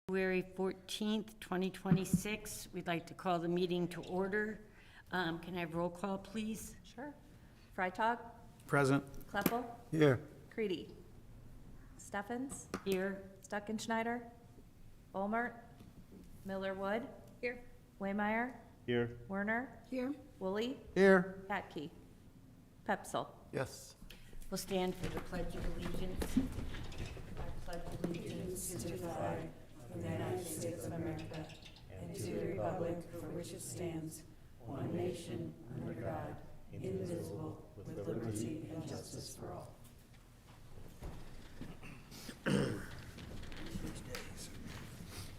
February 14th, 2026. We'd like to call the meeting to order. Can I have roll call, please? Sure. Freitag, Present. Kleppel, Here. Creedy, Steffens, Here. Stuckenschneider, Olmert, Miller-Wood. Here. Waymeyer, Here. Werner, Here. Woolley, Here. Patke, Pepsel. Yes. We'll stand for the Pledge of Allegiance. I pledge allegiance to the flag of the United States of America and to the republic for which it stands, one nation, under God, indivisible, with liberty and justice for all.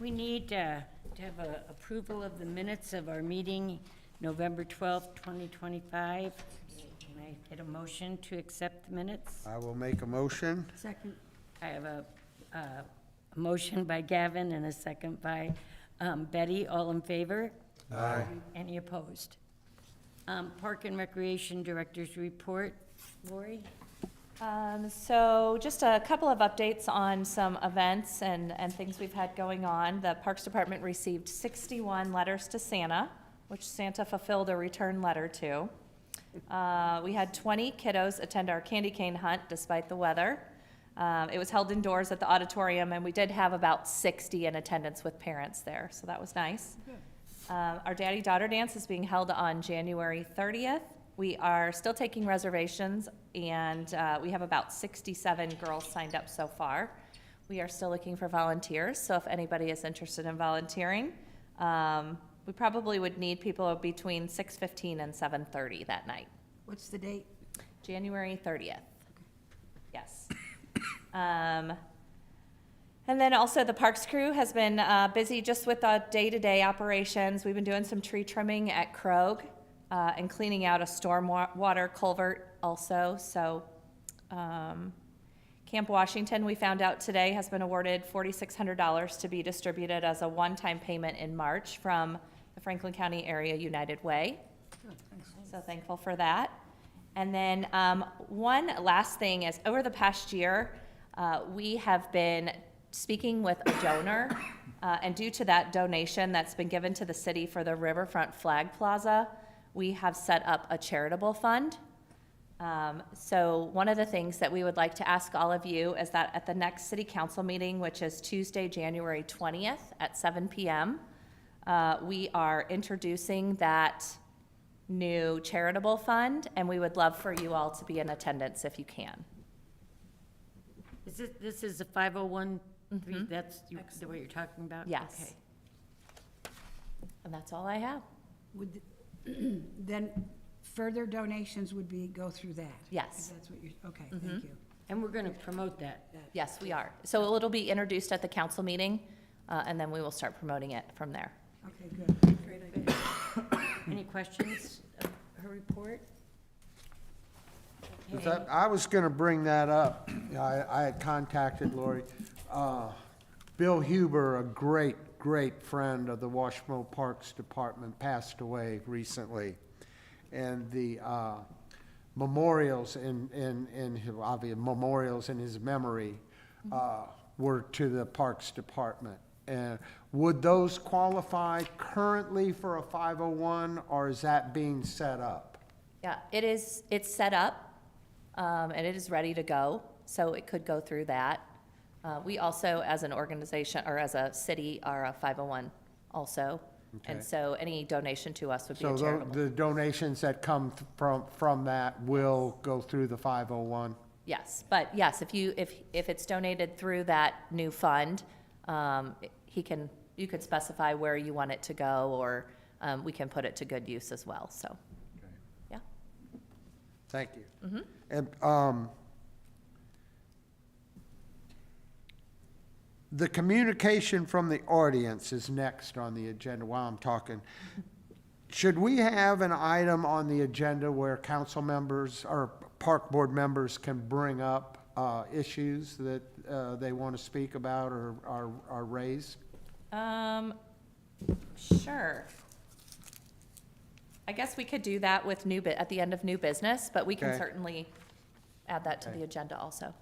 We need to have a approval of the minutes of our meeting, November 12th, 2025. Can I get a motion to accept the minutes? I will make a motion. Second. I have a motion by Gavin and a second by Betty. All in favor? Aye. Any opposed? Park and Recreation Director's Report. Lori? So just a couple of updates on some events and things we've had going on. The Parks Department received 61 letters to Santa, which Santa fulfilled a return letter to. We had 20 kiddos attend our candy cane hunt despite the weather. It was held indoors at the auditorium, and we did have about 60 in attendance with parents there, so that was nice. Our daddy-daughter dance is being held on January 30th. We are still taking reservations, and we have about 67 girls signed up so far. We are still looking for volunteers, so if anybody is interested in volunteering, we probably would need people between 6:15 and 7:30 that night. What's the date? January 30th. Yes. And then also the Parks crew has been busy just with the day-to-day operations. We've been doing some tree trimming at Krog and cleaning out a stormwater culvert also. So Camp Washington, we found out today, has been awarded $4,600 to be distributed as a one-time payment in March from the Franklin County Area United Way. So thankful for that. And then one last thing is, over the past year, we have been speaking with a donor, and due to that donation that's been given to the city for the Riverfront Flag Plaza, we have set up a charitable fund. So one of the things that we would like to ask all of you is that at the next city council meeting, which is Tuesday, January 20th at 7 p.m., we are introducing that new charitable fund, and we would love for you all to be in attendance if you can. This is a 501, that's the way you're talking about? Yes. Okay. And that's all I have. Would, then further donations would go through that? Yes. If that's what you're, okay, thank you. And we're going to promote that. Yes, we are. So it'll be introduced at the council meeting, and then we will start promoting it from there. Okay, good. Great idea. Any questions of her report? Is that, I was gonna bring that up. I had contacted Lori. Bill Huber, a great friend of the Washmo Parks Department, passed away recently. And the memorials memorials in his memory were to the Parks Department. And would those qualify currently for a 501, or is that being set up? Yeah, it's set up, and it is ready to go, so it could go through that. We also, as an organization, or as a city, are a 501 also. Okay. And so any donation to us would be So a charitable. the donations that come from that will go through the 501? Yes, but yes, if it's donated through that new fund, you could specify where you want it to go, or we can put it to good use as well, so, Okay. yeah. Thank you. Mhm. And the communication from the audience is next on the agenda while I'm talking. Should we have an item on the agenda where council members or park board members can bring up issues that they want to speak about or are raised? Sure. I guess we could do that with at the end of new business, but we can Okay. certainly add that to Okay. the agenda also.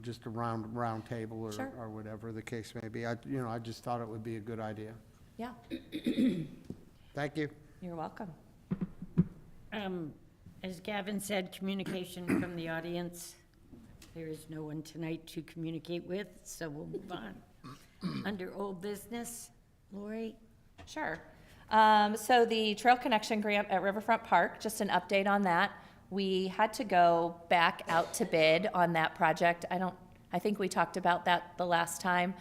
just a round table Sure. or whatever the case may be. I just thought it would be a good idea. Yeah, Thank you. you're welcome. As Gavin said, communication from the audience. There is no one tonight to communicate with, so we'll move on. Under old business, Lori? Sure. So the Trail Connection Grant at Riverfront Park, just an update on that. We had to go back out to bid on that project. I think we talked about that the last time.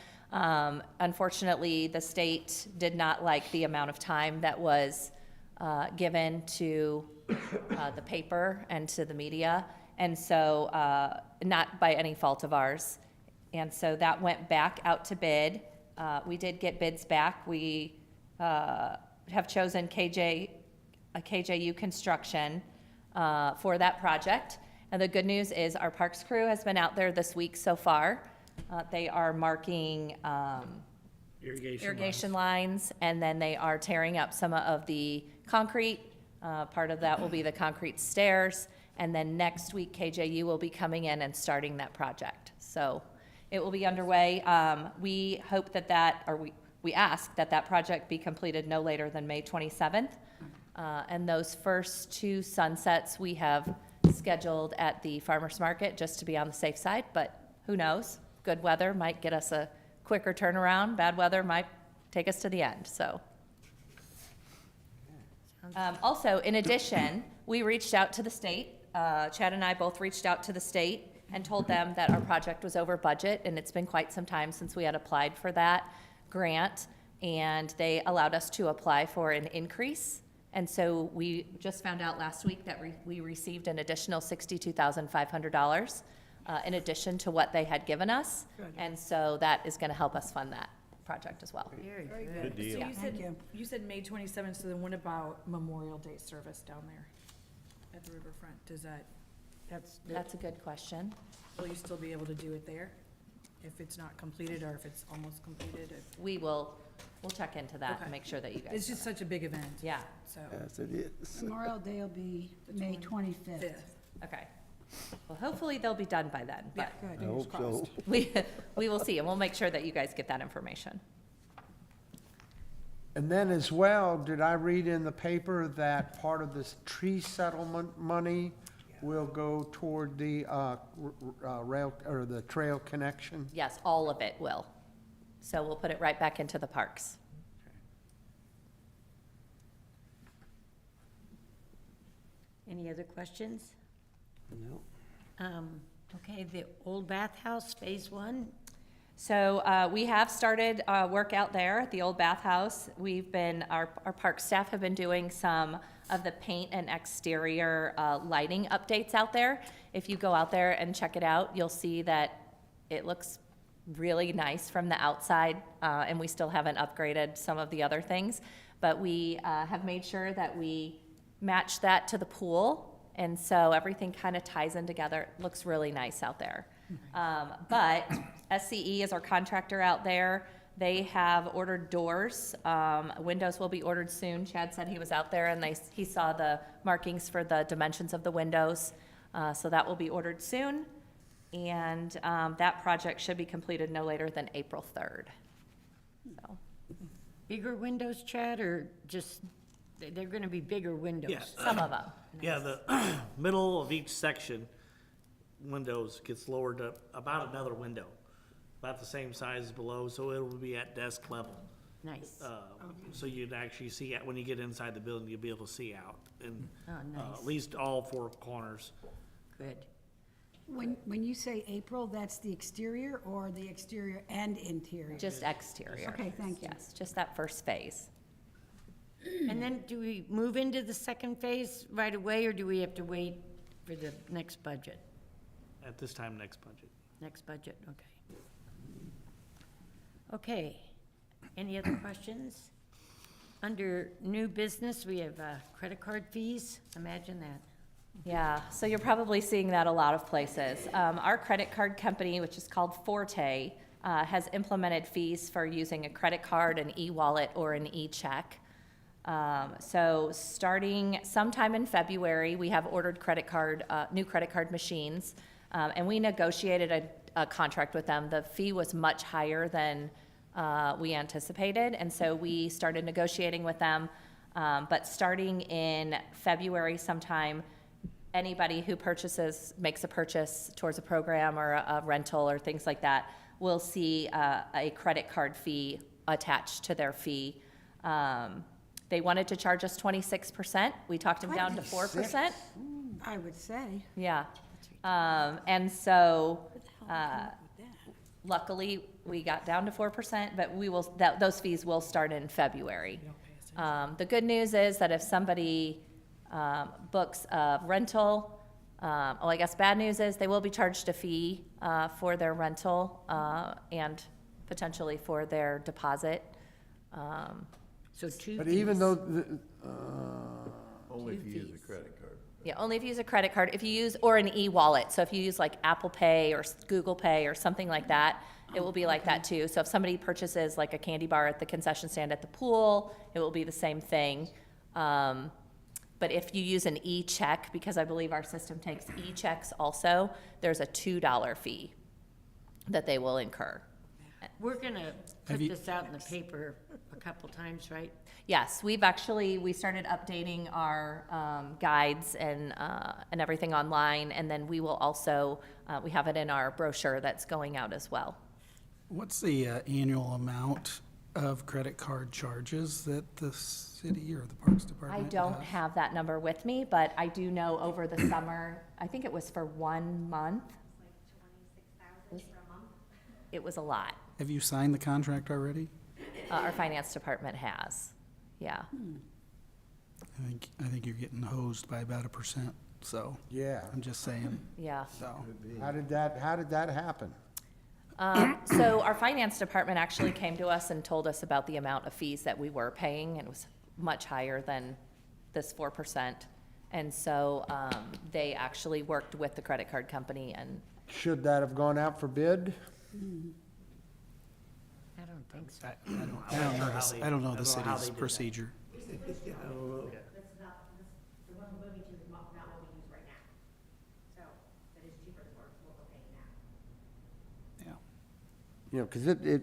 Unfortunately, the state did not like the amount of time that was given to the paper and to the media. And so, not by any fault of ours. And so that went back out to bid. We did get bids back. We have chosen KJU Construction for that project. And the good news is our parks crew has been out there this week so far. They are marking irrigation lines, and then they are tearing up some of the concrete. Part of that will be the concrete stairs. And then next week, KJU will be coming in and starting that project. So it will be underway. We hope we ask that project be completed no later than May 27th. And those first two sunsets we have scheduled at the farmer's market just to be on the safe side, but who knows? Good weather might get us a quicker turnaround. Bad weather might take us to the end, so. Also, in addition, we reached out to the state. Chad and I both reached out to the state and told them that our project was over budget, and it's been quite some time since we had applied for that grant, and they allowed us to apply for an increase. And so we just found out last week that we received an additional $62,500 in addition to what they had given us. Good. And so that is going to help us fund that project as well. Very good. Good deal. So you Thank you. you said May 27th, so then what about Memorial Day service down there at the riverfront? That's a good question. Will you still be able to do it there if it's not completed or if it's almost completed? We'll check into that Okay. and make sure that you guys. It's just such a big event. Yeah, So, Yes, it is. Memorial Day will be May 25th. 5th. okay. Well, hopefully they'll be done by then, but Good. I Fingers hope so. crossed. we will see, and we'll make sure that you guys get that information. And then as well, did I read in the paper that part of this tree settlement money will go toward the rail, or the trail connection? Yes, all of it will. So we'll put it right back into the parks. Any other questions? No. Okay, the old bathhouse, phase one. So we have started work out there at the old bathhouse. Our park staff have been doing some of the paint and exterior lighting updates out there. If you go out there and check it out, you'll see that it looks really nice from the outside, and we still haven't upgraded some of the other things. But we have made sure that we match that to the pool, and so everything kind of ties in together. It looks really nice out there. But SCE is our contractor out there. They have ordered doors. Windows will be ordered soon. Chad said he was out there and he saw the markings for the dimensions of the windows. So that will be ordered soon. And that project should be completed no later than April 3rd. So, Bigger windows, Chad, or just, they're gonna be bigger windows? Yeah. some of them. Yeah, the middle of each section, windows gets lowered up about another window, about the same size below, so it will be at desk level. Nice. So you'd actually see, when you get inside the building, you'll be able to see out, and Oh, nice. at least all four corners. Good. When you say April, that's the exterior or the exterior and interior? Just exterior. Okay, thank you. Yes, just that first phase. And then do we move into the second phase right away, or do we have to wait for the next budget? At this time, next budget. Next budget, okay. Okay, any other questions? Under new business, we have credit card fees, imagine that. Yeah, so you're probably seeing that a lot of places. Our credit card company, which is called Forte, has implemented fees for using a credit card, an e-wallet, or an e-check. So starting sometime in February, we have ordered new credit card machines, and we negotiated a contract with them. The fee was much higher than we anticipated, and so we started negotiating with them. But starting in February sometime, anybody who makes a purchase towards a program or a rental or things like that will see a credit card fee attached to their fee. They wanted to charge us 26%. We talked them down to 4%. I would say. Yeah. And so, luckily, we got down to 4%, but those fees will start in February. The good news is that if somebody books a rental, I guess bad news is they will be charged a fee for their rental and potentially for their deposit. So two But even though, Only if you use a credit card. Yeah, only if you use a credit card, if you use, or an e-wallet. So if you use like Apple Pay or Google Pay or something like that, it will be like that too. So if somebody purchases like a candy bar at the concession stand at the pool, it will be the same thing. But if you use an e-check, because I believe our system takes e-checks also, there's a $2 fee that they will incur. We're gonna put Have you- this out in the paper a couple times, right? Yes, we started updating our guides and everything online, and then we will also, we have it in our brochure that's going out as well. What's the annual amount of credit card charges that the city or the Parks I Department don't has? have that number with me, but I do know over the summer, I think it was for 1 month. It was a lot. Have you signed the contract already? Our finance department has, yeah. I think you're getting hosed by about 1%, so yeah, I'm just saying, Yeah. so. how did that happen? So our finance department actually came to us and told us about the amount of fees that we were paying, and it was much higher than this 4%. And so they actually worked with the credit card company and, Should that have gone out for bid? I don't think so. I don't know the I don't know how they city's did that. procedure. That's not, the one we're moving to is not what we use right now. So, that is cheaper than what we're paying now. Yeah. You know, because it,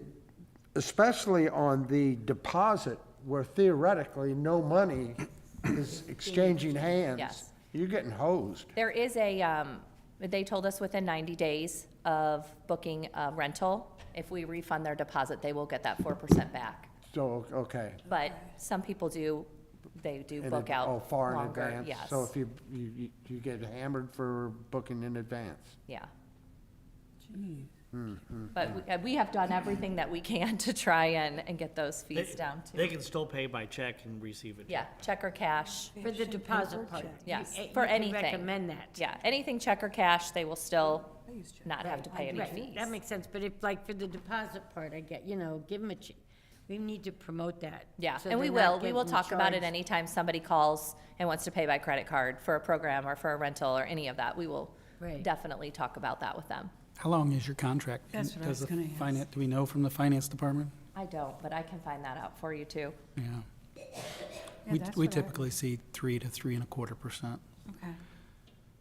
especially on the deposit where theoretically no money is exchanging hands. Yes. You're getting hosed. there is they told us within 90 days of booking a rental, if we refund their deposit, they will get that 4% back. So, okay. But some people they do In book ad- out Oh, far in longer, advance? yes. So if you get hammered for booking in advance? Yeah. But we have done everything that we can to try and get those fees down They to, can still pay by check and receive it. yeah, check or cash. For the deposit part. Yes, you- for you can anything. recommend that. Yeah, anything check or cash, they will still not have to pay any Right, fees. that makes sense, but if, like, for the deposit part, I get, give them we need to promote that. Yeah, so and we they're not will getting talk about it charged. anytime somebody calls and wants to pay by credit card for a program or for a rental or any of that. We will Right. definitely talk about that with them. How long is your contract? That's what I Does was the gonna ask. Do we know from the finance department? I don't, but I can find that out for you too. Yeah. Yeah, We that's we what I- typically see 3 to 3.25%. Okay.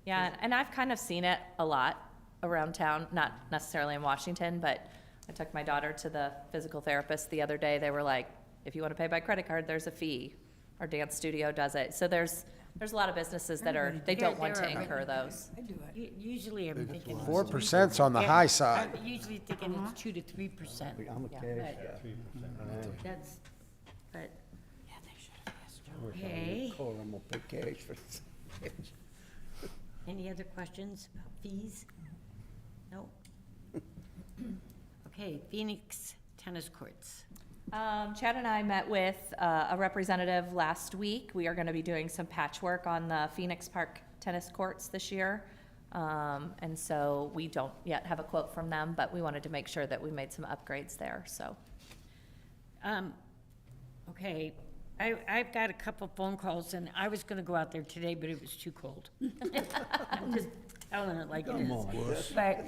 Yeah, and I've kind of seen it a lot around town, not necessarily in Washington, but I took my daughter to the physical therapist the other day. They were like, if you want to pay by credit card, there's a fee. Our dance studio does it. So there's a lot of businesses that they don't want to There are. incur those. I do it. Usually I'm thinking. 4%'s on the high side. I'm usually thinking it's 2 to 3%. I'm a Yeah. cash guy. That's, but, I wish I Okay. was cold, I'm gonna pay cash for this. any other questions about fees? No? Okay, Phoenix Tennis Courts. Chad and I met with a representative last week. We are going to be doing some patchwork on the Phoenix Park tennis courts this year. And so we don't yet have a quote from them, but we wanted to make sure that we made some upgrades there, so. Okay, I've got a couple phone calls, and I was gonna go out there today, but it was too cold. I'm just telling it like it is. But,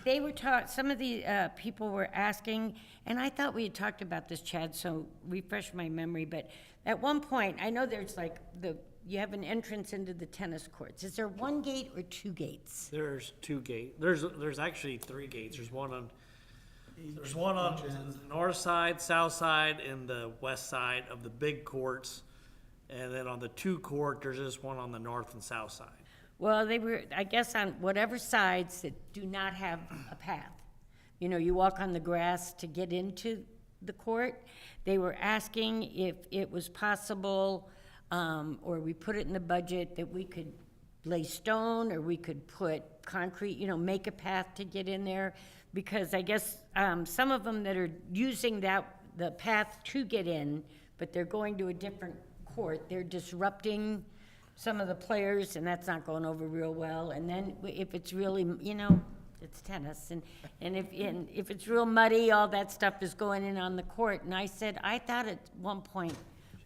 they were some of the, people were asking, and I thought we had talked about this, Chad, so refresh my memory, but at one point, I know there's like, the you have an entrance into the tennis courts. Is there one gate or two gates? There's two gates. There's actually three gates. There's one on the north side, south side, and the west side of the big courts. And then on the two court, there's just one on the north and south side. Well, they were, I guess, on whatever sides that do not have a path. You know, you walk on the grass to get into the court. They were asking if it was possible, or we put it in the budget, that we could lay stone, or we could put concrete, you know, make a path to get in there. Because I guess, some of them that are using the path to get in, but they're going to a different court, they're disrupting some of the players, and that's not going over real well. And then if it's really, you know, it's tennis, and if it's real muddy, all that stuff is going in on the court. And I said, I thought at one point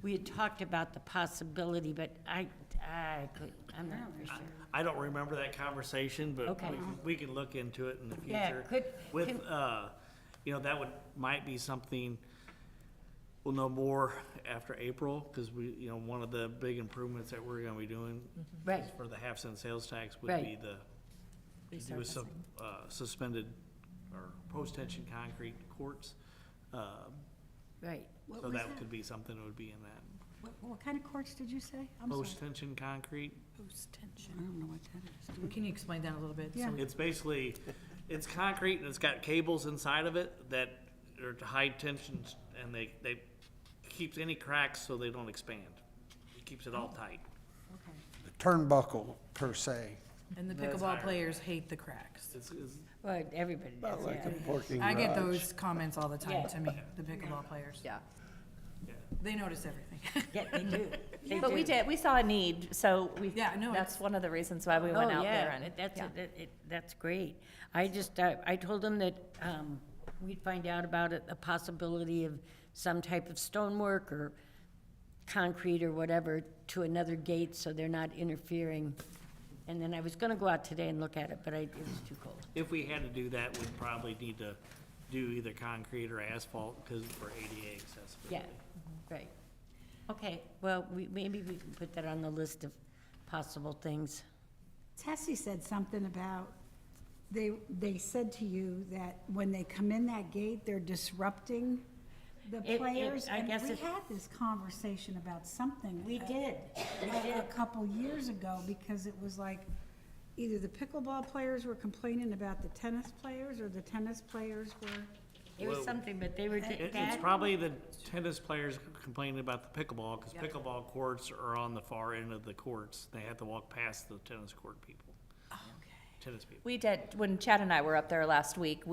we had talked about the possibility, but I'm not for sure. I don't remember that conversation, but Okay. we can look into it in the Yeah, future. You know, that might be something, we'll know more after April, because you know, one of the big improvements that we're gonna be doing Right. for the half-cent sales tax would Right. be do a suspended or post-tension concrete courts. Right. So that could be something that would be in that. What kind of courts did you say? I'm sorry. Post-tension concrete, I don't know what that is. Can you explain that a little bit? Yeah. it's basically, it's concrete and it's got cables inside of it that are high tensions, and they keeps any cracks so they don't expand. It keeps it all tight. Turnbuckle, per se. And the That's pickleball higher. players hate the cracks. It's Well, everybody does, About like yeah. a parking I get garage. those comments all the time Yeah. to me, the pickleball players. Yeah. They notice everything. Yeah, they do. They But we do. we saw a need, so Yeah, no, that's it's- one of the reasons why we went Oh, out there yeah, and. that's, yeah. that's great. I just, I told them that, we'd find out about it, a possibility of some type of stonework or concrete or whatever to another gate, so they're not interfering. And then I was gonna go out today and look at it, but it was too cold. If we had to do that, we'd probably need to do either concrete or asphalt, because for ADA accessibility. Yeah, right. Okay, well, maybe we can put that on the list of possible things. Tessie said something about, they said to you that when they come in that gate, they're disrupting the players. I guess And we it- had this conversation about something. We did. A couple years ago, because it was like, either the pickleball players were complaining about the tennis players, or the tennis players were. It was Well, something, but they were, It's probably the tennis players complaining about the pickleball, because pickleball courts are on the far end of the courts. They have to walk past the tennis court people. Tennis people. We did, when Chad and I were up there last week,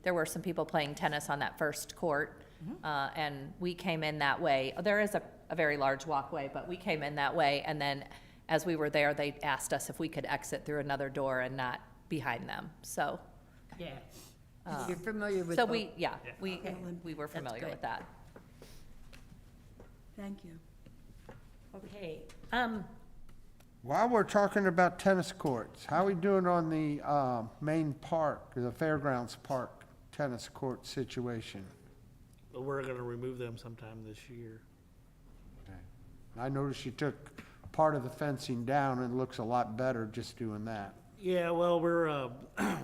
there were some people playing tennis on that first court. And we came in that way. There is a very large walkway, but we came in that way. And then as we were there, they asked us if we could exit through another door and not behind them. So, yeah. You're familiar with. so both. we were familiar good. with that. Thank you. Okay, While we're talking about tennis courts, how are we doing on the main park, the Fairgrounds Park tennis court situation? But we're gonna remove them sometime this year. I noticed you took part of the fencing down, and it looks a lot better just doing that. Yeah, well, we're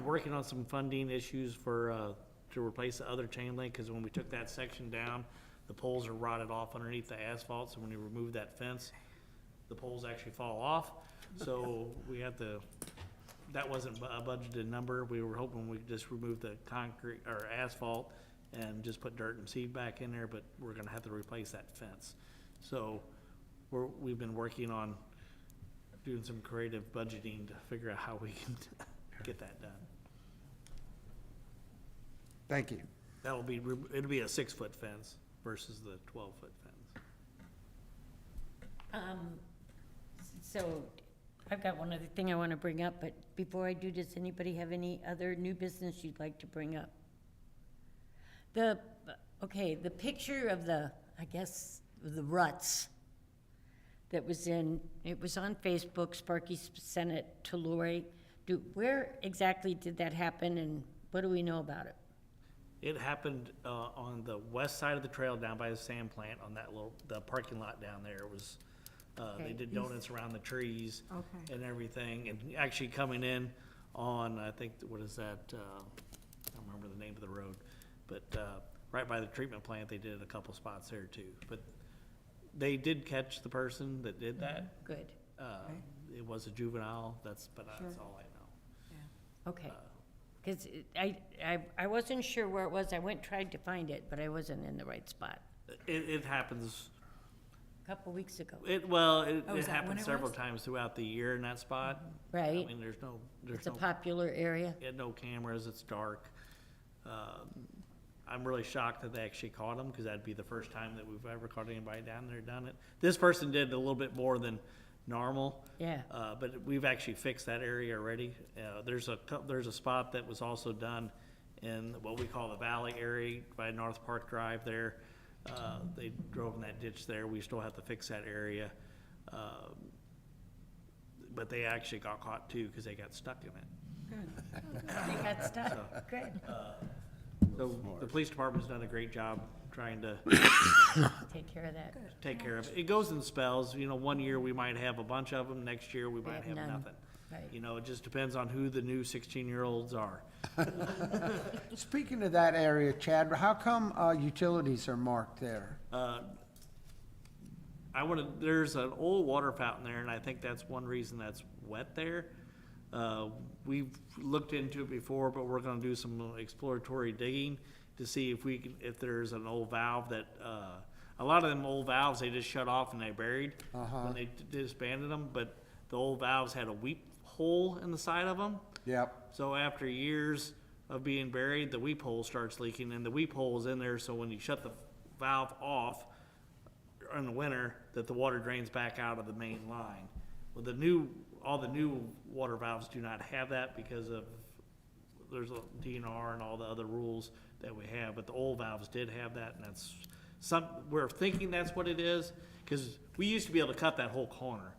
working on some funding issues for, to replace the other chain link, because when we took that section down, the poles are rotted off underneath the asphalt, so when you remove that fence, the poles actually fall off. So we have to, that wasn't a budgeted number. We were hoping we could just remove the concrete or asphalt and just put dirt and seed back in there, but we're gonna have to replace that fence. So we've been working on doing some creative budgeting to figure out how we can get that done. Thank you. It'll be a 6-foot fence versus the 12-foot fence. so I've got one other thing I want to bring up, but before I do, does anybody have any other new business you'd like to bring up? Okay, the picture of I guess, the ruts that was it was on Facebook, Sparky sent it to Lori. Where exactly did that happen, and what do we know about it? It happened on the west side of the trail down by the sand plant on that the parking lot down there. It was They Okay. did donuts around the trees Okay. and everything, and actually coming in on, I think, what is that, I don't remember the name of the road, but, right by the treatment plant, they did a couple spots there too. But they did catch the person that did that. Good, It was a juvenile, that's all I know. okay. Because I wasn't sure where it was. I went, and tried to find it, but I wasn't in the right spot. It happens, A couple weeks ago, it Oh, is that when happens it several was? times throughout the year in that spot. I right? mean, there's It's a no, popular area. no cameras, it's dark. I'm really shocked that they actually caught him, because that'd be the first time that we've ever caught anybody down there done it. This person did a little bit more than normal. Yeah. But we've actually fixed that area already. There's a spot that was also done in what we call the valley area by North Park Drive there. They drove in that ditch there. We still have to fix that area. But they actually got caught too, because they got stuck in it. They got stuck. Good. So the police department's done a great job trying to Take care of that. take care of it. It goes in spells, one year we might have a bunch of them, next year we might have have none. nothing. Right. It just depends on who the new 16-year-olds are. Speaking of that area, Chad, how come utilities are marked there? There's an old water fountain there, and I think that's one reason that's wet there. We've looked into it before, but we're gonna do some exploratory digging to see if there's an old valve that, a lot of them old valves, they just shut off and they buried when they disbanded them, but the old valves had a weep hole in the side of them. Yep. So after years of being buried, the weep hole starts leaking, and the weep hole is in there, so when you shut the valve off in the winter, that the water drains back out of the main line. Well, all the new water valves do not have that because there's a DNR and all the other rules that we have, but the old valves did have that, and we're thinking that's what it is, because we used to be able to cut that whole corner.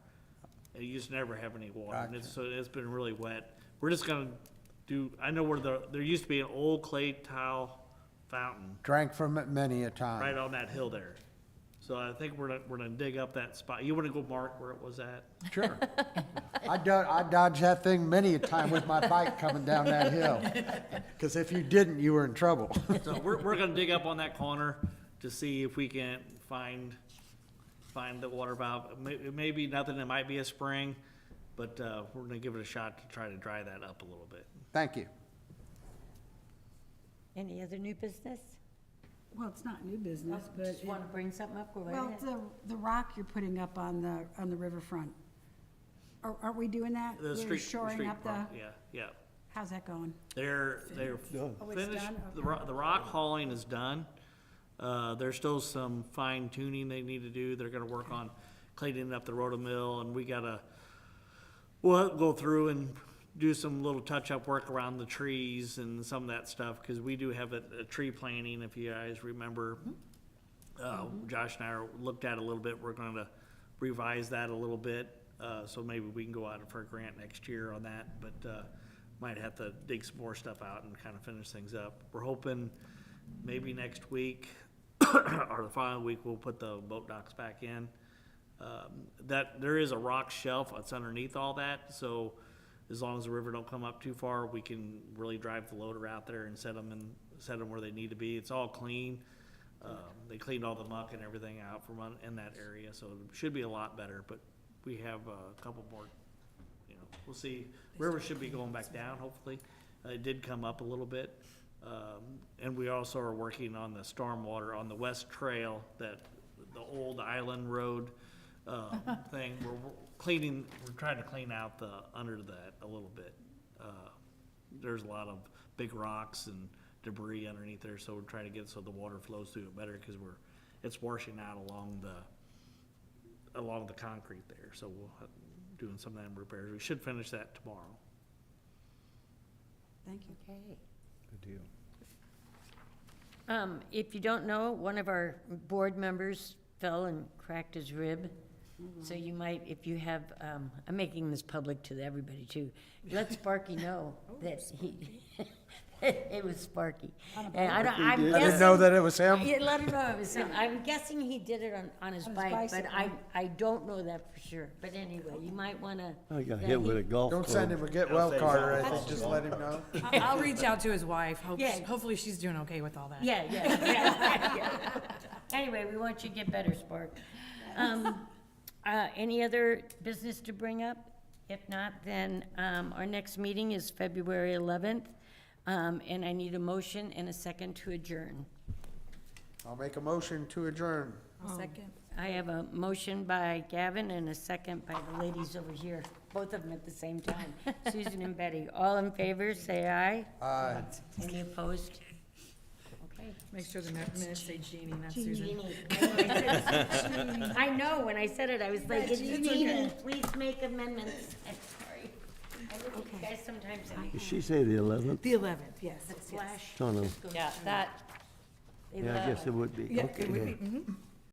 It used to never have any water, and so it's been really wet. We're just gonna I know where there used to be an old clay tile fountain Drank from it many a time. right on that hill there. So I think we're gonna dig up that spot. You wanna go mark where it was at? Sure. I dodged that thing many a time with my bike coming down that hill. Because if you didn't, you were in trouble. So we're gonna dig up on that corner to see if we can find the water valve. It may be nothing, it might be a spring, but, we're gonna give it a shot to try to dry that up a little bit. Thank you. Any other new business? Well, it's not new business, but, Just want to bring something up? Go right well, ahead. the rock you're putting up on the riverfront, aren't we doing that? The We're street shoring up the, front, yeah. how's that going? They're Oh, it's finished, done? the rock hauling is done. There's still some fine tuning they need to do. They're gonna work on cleaning up the rotomill, and we'll go through and do some little touch-up work around the trees and some of that stuff, because we do have a tree planting, if you guys remember. Josh and I looked at it a little bit. We're gonna revise that a little bit, so maybe we can go out for a grant next year on that, but, might have to dig some more stuff out and kind of finish things up. We're hoping maybe next week, or the following week, we'll put the boat docks back in. That, there is a rock shelf that's underneath all that, so as long as the river don't come up too far, we can really drive the loader out there and set them where they need to be. It's all clean. They cleaned all the muck and everything out from in that area, so it should be a lot better, but we have a couple more, we'll see. River should be going back down, hopefully. It did come up a little bit. And we also are working on the stormwater on the West Trail, the old island road, thing. We're trying to clean out under that a little bit. There's a lot of big rocks and debris underneath there, so we're trying to get it so the water flows through it better, because it's washing out along the concrete there, so we'll doing some of them repairs. We should finish that tomorrow. Thank you. Okay. Good deal. If you don't know, one of our board members fell and cracked his rib. So you might, if you have, I'm making this public to everybody too. Let Sparky know that It was Sparky. And I'm I didn't guessing- know that it was him. Yeah, let him know it was him. I'm guessing he did it on his bike, but bicycle. I don't know that for sure. But anyway, you might wanna. I got yeah, hit he- with a golf club. Don't send him a get well card or anything, just let him know. I'll reach out to his wife. Yeah. Hopefully she's doing okay with all that. Yeah. Anyway, we want you to get better, Spark. Any other business to bring up? If not, then, our next meeting is February 11th. And I need a motion and a second to adjourn. I'll make a motion to adjourn. I'll second. I have a motion by Gavin and a second by the ladies over here, both of them at the same time, Susan and Betty. All in favor, say aye. Aye. Any opposed? Okay. Make sure the minutes say Jeannie, not Susan. Jeannie. I know, when I said it, I was like, it's Jeannie, please make amendments. I'm sorry. I look at you guys sometimes and Did she say the 11th? The 11th, yes. the flash. Don't know. just goes Yeah, through. that, Yeah, I guess it would be. Yeah, Okay. it would be, mhm.